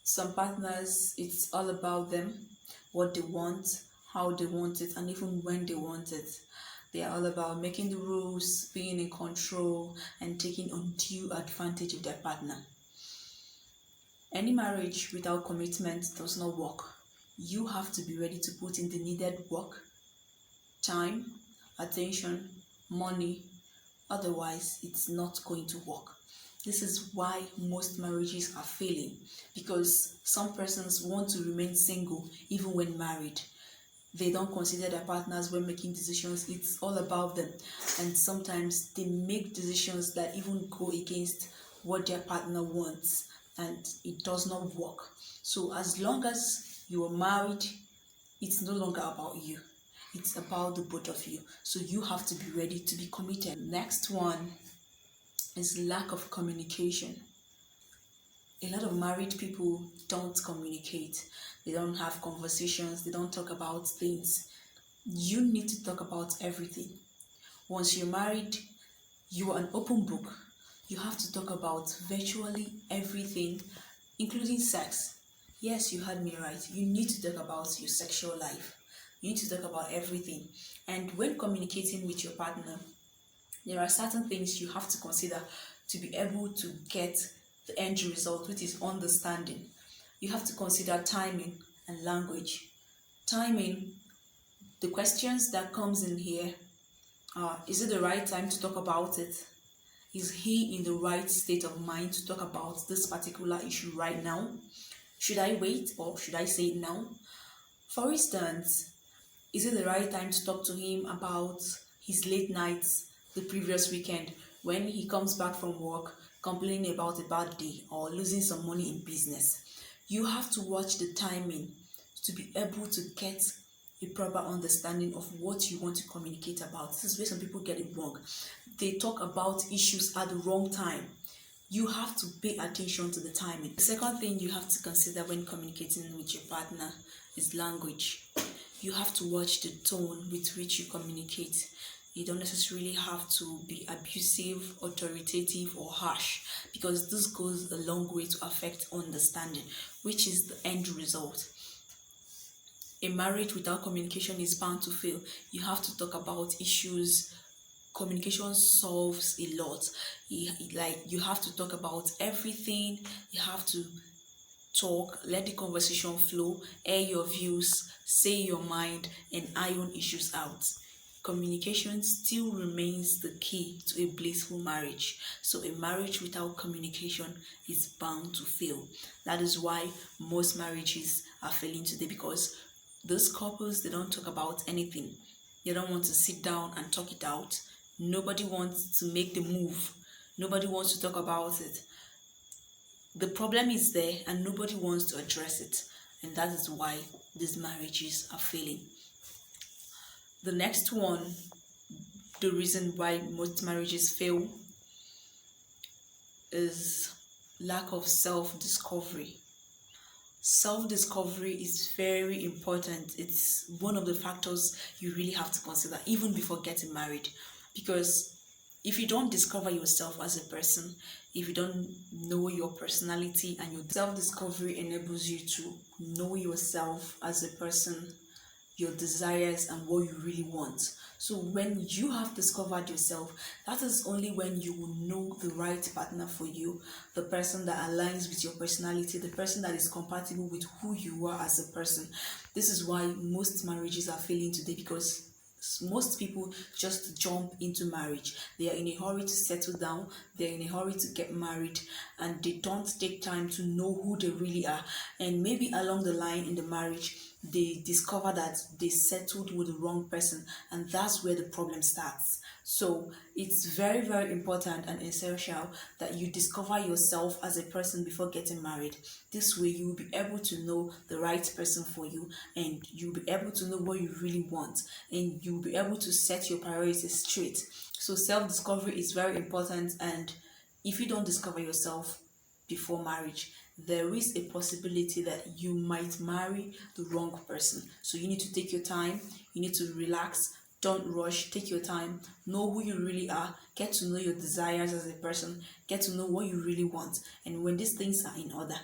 Some partners, it's all about them, what they want, how they want it, and even when they want it. They are all about making the rules, being in control, and taking undue advantage of their partner. Any marriage without commitment does not work. You have to be ready to put in the needed work, time, attention, money. Otherwise, it's not going to work. This is why most marriages are failing, because some persons want to remain single even when married. They don't consider their partners when making decisions. It's all about them, and sometimes they make decisions that even go against what their partner wants, and it does not work. So as long as you are married, it's no longer about you, it's about the both of you. So you have to be ready to be committed. Next one is lack of communication. A lot of married people don't communicate. They don't have conversations. They don't talk about things. You need to talk about everything. Once you're married, you are an open book. You have to talk about virtually everything, including sex. Yes, you heard me right. You need to talk about your sexual life. You need to talk about everything. And when communicating with your partner, there are certain things you have to consider to be able to get the end result, which is understanding. You have to consider timing and language. Timing, the questions that comes in here are: is it the right time to talk about it? Is he in the right state of mind to talk about this particular issue right now? Should I wait or should I say it now? For instance, is it the right time to talk to him about his late nights the previous weekend when he comes back from work complaining about a bad day or losing some money in business? You have to watch the timing to be able to get a proper understanding of what you want to communicate about. This is where some people get it wrong. They talk about issues at the wrong time. You have to pay attention to the timing. The second thing you have to consider when communicating with your partner is language. You have to watch the tone with which you communicate. You don't necessarily have to be abusive, authoritative, or harsh, because this goes a long way to affect understanding, which is the end result. A marriage without communication is bound to fail. You have to talk about issues. Communication solves a lot. You have to talk about everything. You have to talk, let the conversation flow, air your views, say your mind, and iron issues out. Communication still remains the key to a blissful marriage. So a marriage without communication is bound to fail. That is why most marriages are failing today, because those couples, they don't talk about anything. They don't want to sit down and talk it out. Nobody wants to make the move. Nobody wants to talk about it. The problem is there and nobody wants to address it. And that is why these marriages are failing. The next one, the reason why most marriages fail, is lack of self-discovery. Self-discovery is very important. It's one of the factors you really have to consider even before getting married, because if you don't discover yourself as a person, if you don't know your personality, and your self-discovery enables you to know yourself as a person, your desires, and what you really want. So when you have discovered yourself, that is only when you will know the right partner for you, the person that aligns with your personality, the person that is compatible with who you are as a person. This is why most marriages are failing today, because most people just jump into marriage. They are in a hurry to settle down, they're in a hurry to get married, and they don't take time to know who they really are. And maybe along the line in the marriage, they discover that they settled with the wrong person, and that's where the problem starts. So it's very, very important and essential that you discover yourself as a person before getting married. This way you will be able to know the right person for you, and you'll be able to know what you really want, and you'll be able to set your priorities straight. So self-discovery is very important, and if you don't discover yourself before marriage, there is a possibility that you might marry the wrong person. So you need to take your time, you need to relax, don't rush, take your time, know who you really are, get to know your desires as a person, get to know what you really want. And when these things are in order,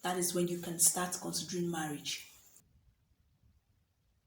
that is when you can start considering marriage.